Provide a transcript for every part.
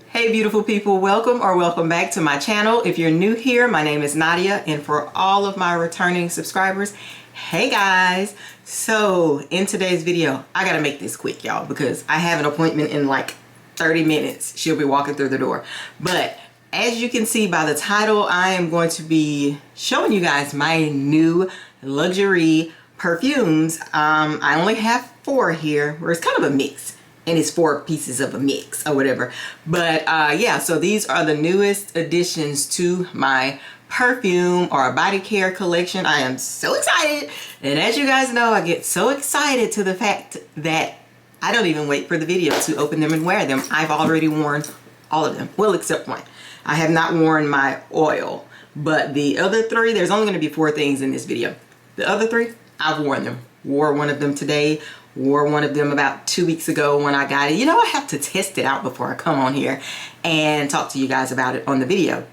Hey beautiful people, welcome or welcome back to my channel. If you're new here, my name is Nadia, and for all of my returning subscribers, hey guys. So in today's video, I gotta make this quick, y'all, because I have an appointment in like 30 minutes. She'll be walking through the door. But as you can see by the title, I am going to be showing you guys my new luxury perfumes. I only have 4 here, where it's kind of a mix, and it's 4 pieces of a mix or whatever. But yeah, so these are the newest additions to my perfume or body care collection. I am so excited, and as you guys know, I get so excited to the fact that I don't even wait for the video to open them and wear them. I've already worn all of them, well, except one. I have not worn my oil, but the other 3, there's only going to be 4 things in this video. The other 3, I've worn them. Wore one of them today, wore one of them about 2 weeks ago when I got it. You know, I have to test it out before I come on here and talk to you guys about it on the video.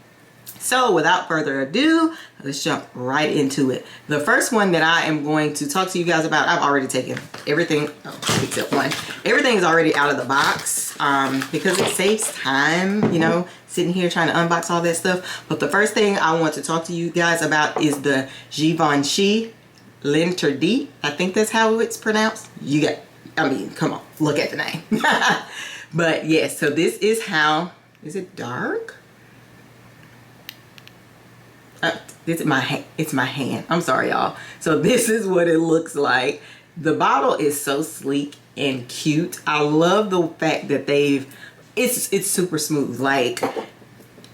So without further ado, let's jump right into it. The first one that I am going to talk to you guys about, I've already taken everything, except one. Everything is already out of the box because it saves time, you know, sitting here trying to unbox all that stuff. But the first thing I want to talk to you guys about is the Givenchy Libre. I think that's how it's pronounced. You got, I mean, come on, look at the name. But yes, so this is how, is it dark? It's my hand. I'm sorry, y'all. So this is what it looks like. The bottle is so sleek and cute. I love the fact that it's super smooth. Like,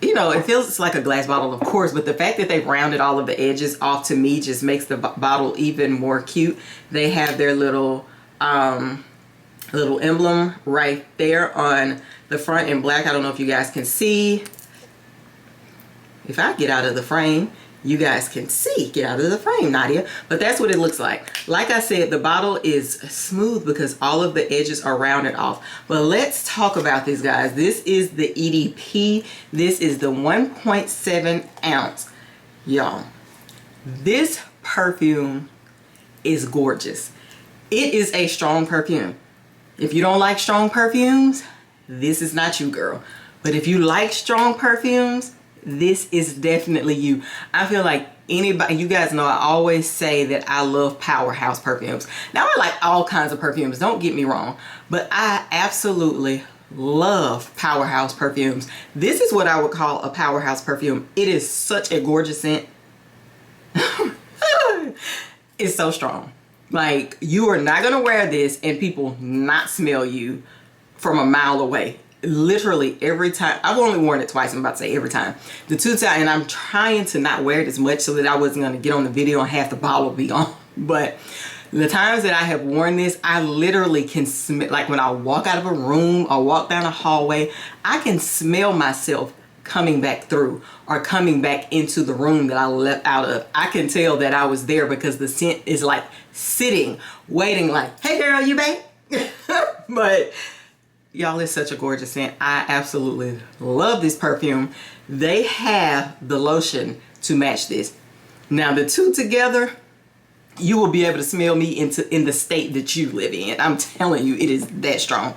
you know, it feels like a glass bottle, of course, but the fact that they've rounded all of the edges off, to me, just makes the bottle even more cute. They have their little emblem right there on the front in black. I don't know if you guys can see. If I get out of the frame, you guys can see. Get out of the frame, Nadia. But that's what it looks like. Like I said, the bottle is smooth because all of the edges are rounded off. But let's talk about this, guys. This is the EDP. This is the 1.7 ounce. Y'all, this perfume is gorgeous. It is a strong perfume. If you don't like strong perfumes, this is not you, girl. But if you like strong perfumes, this is definitely you. I feel like anybody, you guys know I always say that I love powerhouse perfumes. Now, I like all kinds of perfumes, don't get me wrong, but I absolutely love powerhouse perfumes. This is what I would call a powerhouse perfume. It is such a gorgeous scent. It's so strong. Like, you are not gonna wear this and people not smell you from a mile away. Literally every time. I've only worn it twice. I'm about to say every time. The 2 times, and I'm trying to not wear it as much so that I wasn't going to get on the video and half the bottle be gone. But the times that I have worn this, I literally can smell, like when I walk out of a room or walk down a hallway, I can smell myself coming back through or coming back into the room that I left out of. I can tell that I was there because the scent is like sitting, waiting, like, hey girl, you back? But y'all, it's such a gorgeous scent. I absolutely love this perfume. They have the lotion to match this. Now, the 2 together, you will be able to smell me in the state that you live in. I'm telling you, it is that strong.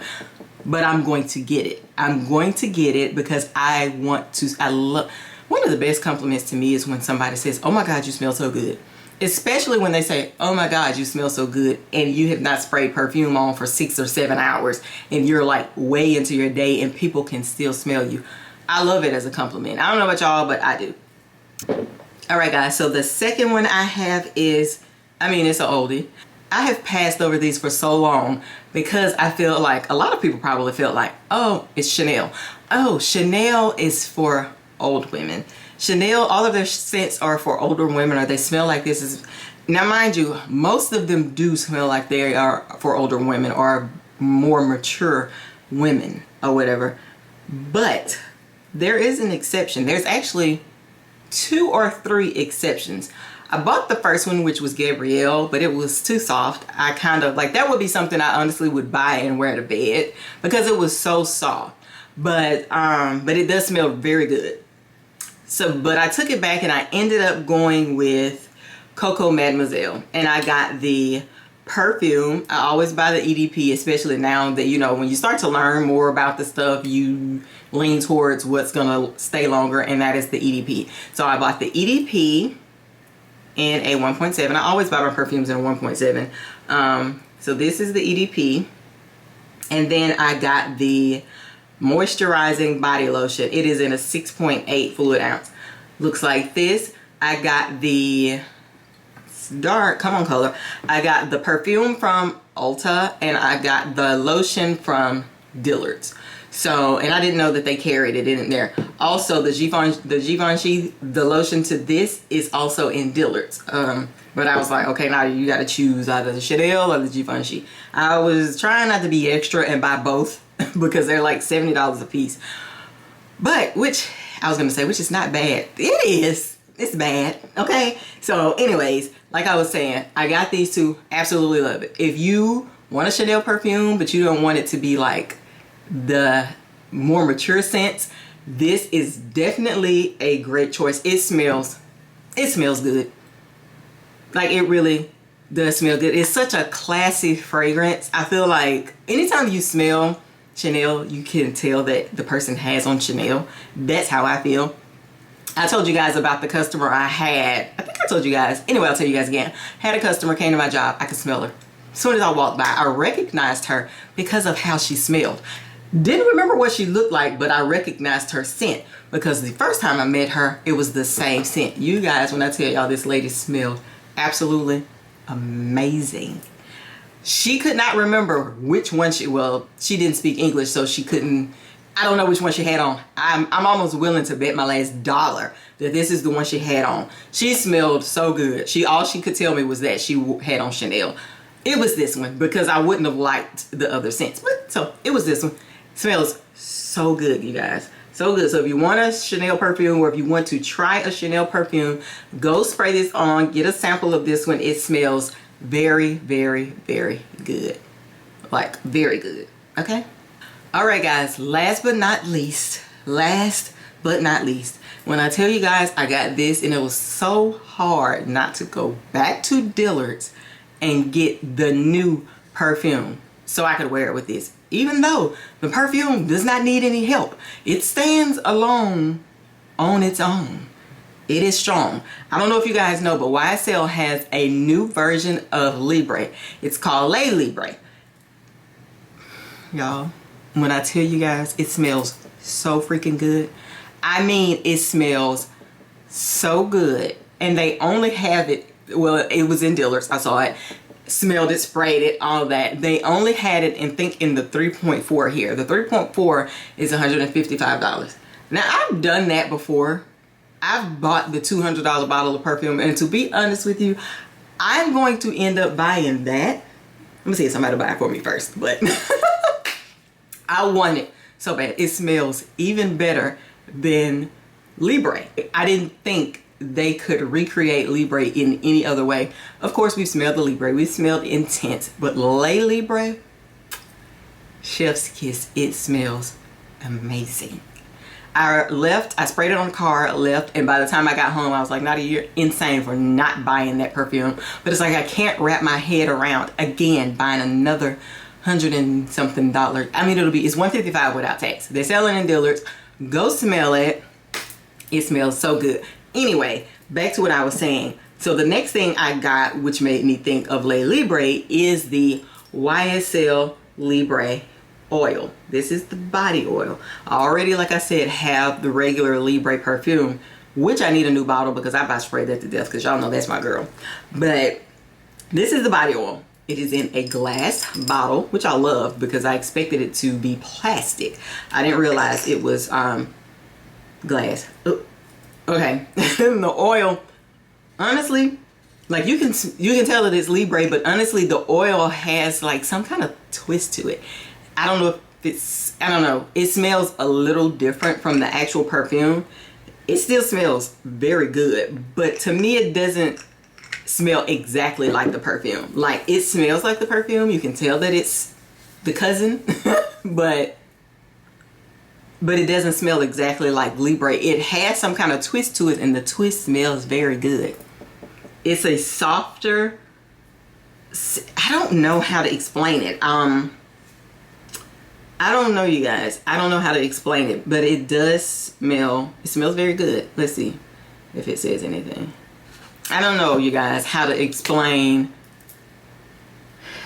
But I'm going to get it. I'm going to get it because I love, one of the best compliments to me is when somebody says, oh my God, you smell so good. Especially when they say, oh my God, you smell so good, and you have not sprayed perfume on for 6 or 7 hours, and you're like way into your day and people can still smell you. I love it as a compliment. I don't know about y'all, but I do. All right, guys, so the second one I have is, I mean, it's an oldie. I have passed over these for so long because I feel like a lot of people probably felt like, oh, it's Chanel. Oh, Chanel is for old women. Chanel, all of their scents are for older women, or they smell like this is. Now, mind you, most of them do smell like they are for older women or more mature women or whatever. But there is an exception. There's actually 2 or 3 exceptions. I bought the first one, which was Gabrielle, but it was too soft. I kind of like, that would be something I honestly would buy and wear to bed because it was so soft. But it does smell very good. So, but I took it back and I ended up going with Coco Mademoiselle, and I got the Perfume. I always buy the EDP, especially now that, you know, when you start to learn more about the stuff, you lean towards what's gonna stay longer, and that is the EDP. So I bought the EDP in a 1.7. I always buy my perfumes in a 1.7. So this is the EDP. And then I got the moisturizing body lotion. It is in a 6.8 fluid ounce. Looks like this. I got the dark, come on color. I got the perfume from Ulta, and I got the lotion from Dillard's. So, and I didn't know that they carried it in there. Also, the Givenchy, the lotion to this is also in Dillard's. But I was like, okay, now you got to choose either the Chanel or the Givenchy. I was trying not to be extra and buy both because they're like $70 a piece. But, which I was going to say, which is not bad. It is. It's bad. Okay. So anyways, like I was saying, I got these two. Absolutely love it. If you want a Chanel perfume, but you don't want it to be like the more mature scents, this is definitely a great choice. It smells good. Like, it really does smell good. It's such a classy fragrance. I feel like anytime you smell Chanel, you can tell that the person has on Chanel. That's how I feel. I told you guys about the customer I had. I think I told you guys. Anyway, I'll tell you guys again. Had a customer, came to my job. I could smell her. As soon as I walked by, I recognized her because of how she smelled. Didn't remember what she looked like, but I recognized her scent because the first time I met her, it was the same scent. You guys, when I tell y'all, this lady smelled absolutely amazing. She could not remember which one she didn't speak English, so she couldn't. I don't know which one she had on. I'm almost willing to bet my last dollar that this is the one she had on. She smelled so good. All she could tell me was that she had on Chanel. It was this one because I wouldn't have liked the other scents. But so it was this one. Smells so good, you guys. So good. So if you want a Chanel perfume, or if you want to try a Chanel perfume, go spray this on. Get a sample of this one. It smells very, very, very good. Like, very good. Okay? All right, guys. Last but not least, when I tell you guys I got this, and it was so hard not to go back to Dillard's and get the new perfume so I could wear it with this. Even though the perfume does not need any help. It stands alone on its own. It is strong. I don't know if you guys know, but YSL has a new version of Libre. It's called Le Libre. Y'all, when I tell you guys, it smells so freaking good. I mean, it smells so good. And they only have it, well, it was in Dillard's. I saw it. Smelled it, sprayed it, all that. They only had it in the 3.4 here. The 3.4 is $155. Now, I've done that before. I've bought the $200 bottle of perfume, and to be honest with you, I'm going to end up buying that. Let me see if somebody will buy it for me first, but I want it so bad. It smells even better than Libre. I didn't think they could recreate Libre in any other way. Of course, we've smelled the Libre. We've smelled Intense. But Le Libre, chef's kiss. It smells amazing. I sprayed it on the car, left, and by the time I got home, I was like, Nadia, you're insane for not buying that perfume. But it's like I can't wrap my head around, again, buying another $100 and something. I mean, it's $155 without tax. They're selling in Dillard's. Go smell it. It smells so good. Anyway, back to what I was saying. So the next thing I got, which made me think of Le Libre, is the YSL Libre oil. This is the body oil. I already, like I said, have the regular Libre perfume, which I need a new bottle because I buy spray that to death because y'all know that's my girl. But this is the body oil. It is in a glass bottle, which I love because I expected it to be plastic. I didn't realize it was glass. Ooh. Okay. The oil, honestly, like you can tell that it's Libre, but honestly the oil has like some kind of twist to it. I don't know if I don't know. It smells a little different from the actual perfume. It still smells very good, but to me it doesn't smell exactly like the perfume. Like, it smells like the perfume. You can tell that it's the cousin, but it doesn't smell exactly like Libre. It has some kind of twist to it, and the twist smells very good. It's a softer I don't know how to explain it. I don't know, you guys. I don't know how to explain it, but it does smell. It smells very good. Let's see if it says anything. I don't know, you guys, how to explain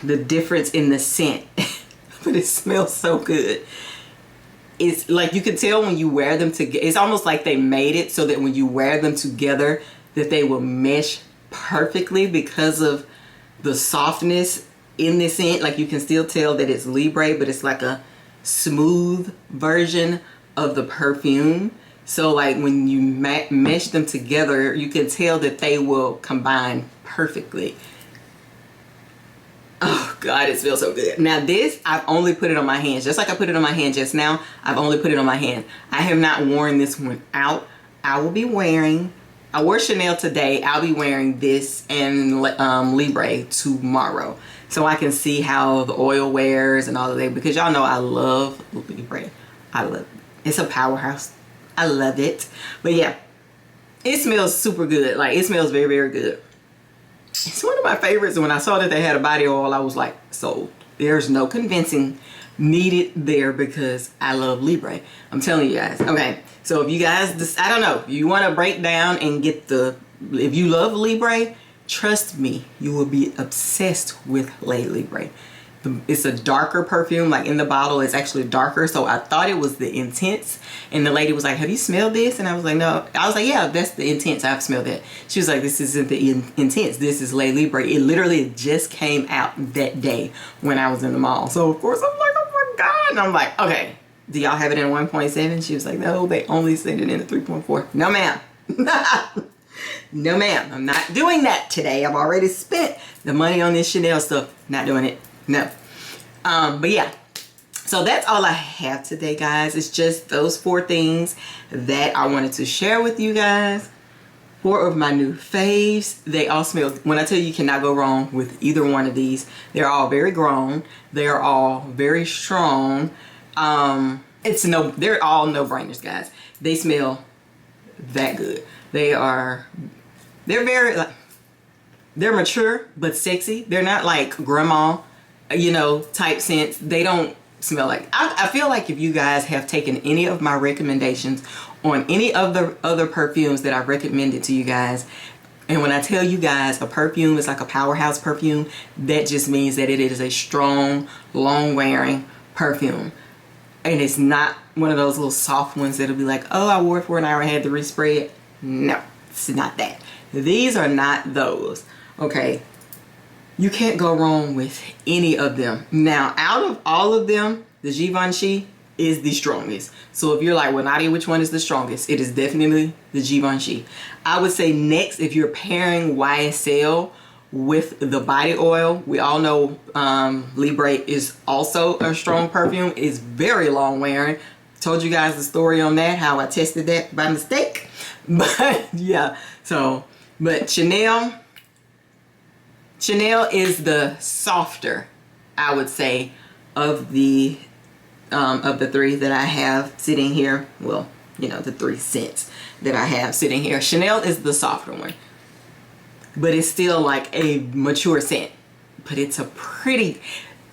the difference in the scent, but it smells so good. It's like you can tell when you wear them together. It's almost like they made it so that when you wear them together, that they will mesh perfectly because of the softness in the scent. Like you can still tell that it's Libre, but it's like a smooth version of the perfume. So like when you mesh them together, you can tell that they will combine perfectly. Oh God, it smells so good. Now this, I've only put it on my hands. Just like I put it on my hand just now, I've only put it on my hand. I have not worn this one out. I wore Chanel today. I'll be wearing this and Libre tomorrow. So I can see how the oil wears and all of that. Because y'all know I love Libre. I love it. It's a powerhouse. I love it. But yeah, it smells super good. Like it smells very, very good. It's one of my favorites. When I saw that they had a body oil, I was like, sold. There's no convincing needed there because I love Libre. I'm telling you guys. Okay, so if you guys, I don't know, you want to break down and get if you love Libre, trust me, you will be obsessed with Les Libre. It's a darker perfume. Like in the bottle, it's actually darker. So I thought it was the Intense. And the lady was like, have you smelled this? And I was like, no. I was like, yeah, that's the Intense. I've smelled that. She was like, this isn't the Intense. This is Les Libre. It literally just came out that day when I was in the mall. So of course I'm like, oh my God. And I'm like, okay, do y'all have it in 1.7? She was like, no, they only send it in a 3.4. No, ma'am. No, ma'am. I'm not doing that today. I've already spent the money on this Chanel stuff. Not doing it. No. But yeah, so that's all I have today, guys. It's just those 4 things that I wanted to share with you guys. 4 of my new faves. They all smell, when I tell you cannot go wrong with either one of these. They're all very grown. They're all very strong. They're all no-brainers, guys. They smell that good. They're very, like, they're mature but sexy. They're not like grandma, you know, type scents. They don't smell like, I feel like if you guys have taken any of my recommendations on any of the other perfumes that I've recommended to you guys, and when I tell you guys a perfume is like a powerhouse perfume, that just means that it is a strong, long wearing perfume. And it's not one of those little soft ones that'll be like, oh, I wore it for an hour and had to respray it. No, it's not that. These are not those. Okay. You can't go wrong with any of them. Now, out of all of them, the Givenchy is the strongest. So if you're like, well, Nadia, which one is the strongest? It is definitely the Givenchy. I would say next, if you're pairing YSL with the body oil, we all know Libre is also a strong perfume. It's very long wearing. Told you guys the story on that, how I tested that by mistake. But yeah, so, but Chanel is the softer, I would say, of the 3 that I have sitting here. Well, you know, the 3 scents that I have sitting here. Chanel is the softer one, but it's still like a mature scent. But it's a pretty,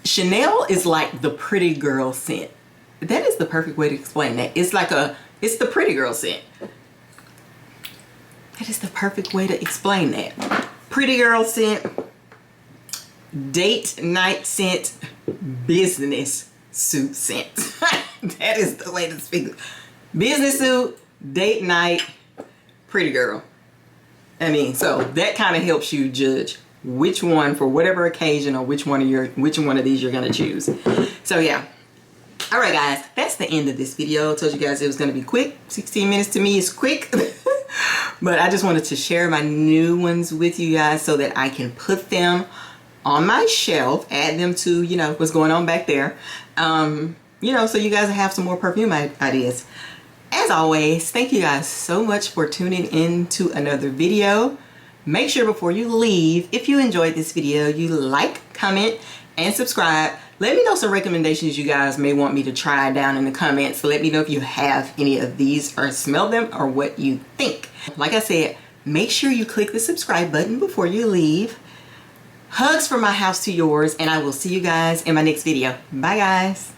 Chanel is like the pretty girl scent. That is the perfect way to explain that. It's like it's the pretty girl scent. That is the perfect way to explain that. Pretty girl scent. Date night scent, business suit scent. That is the way to speak. Business suit, date night, pretty girl. I mean, so that kind of helps you judge which one, for whatever occasion, or which one of these you're gonna choose. So yeah. All right, guys, that's the end of this video. I told you guys it was gonna be quick. 16 minutes to me is quick. But I just wanted to share my new ones with you guys so that I can put them on my shelf, add them to, you know, what's going on back there. You know, so you guys have some more perfume ideas. As always, thank you guys so much for tuning in to another video. Make sure before you leave, if you enjoyed this video, you like, comment, and subscribe. Let me know some recommendations you guys may want me to try down in the comments. Let me know if you have any of these or smell them or what you think. Like I said, make sure you click the subscribe button before you leave. Hugs from my house to yours, and I will see you guys in my next video. Bye, guys.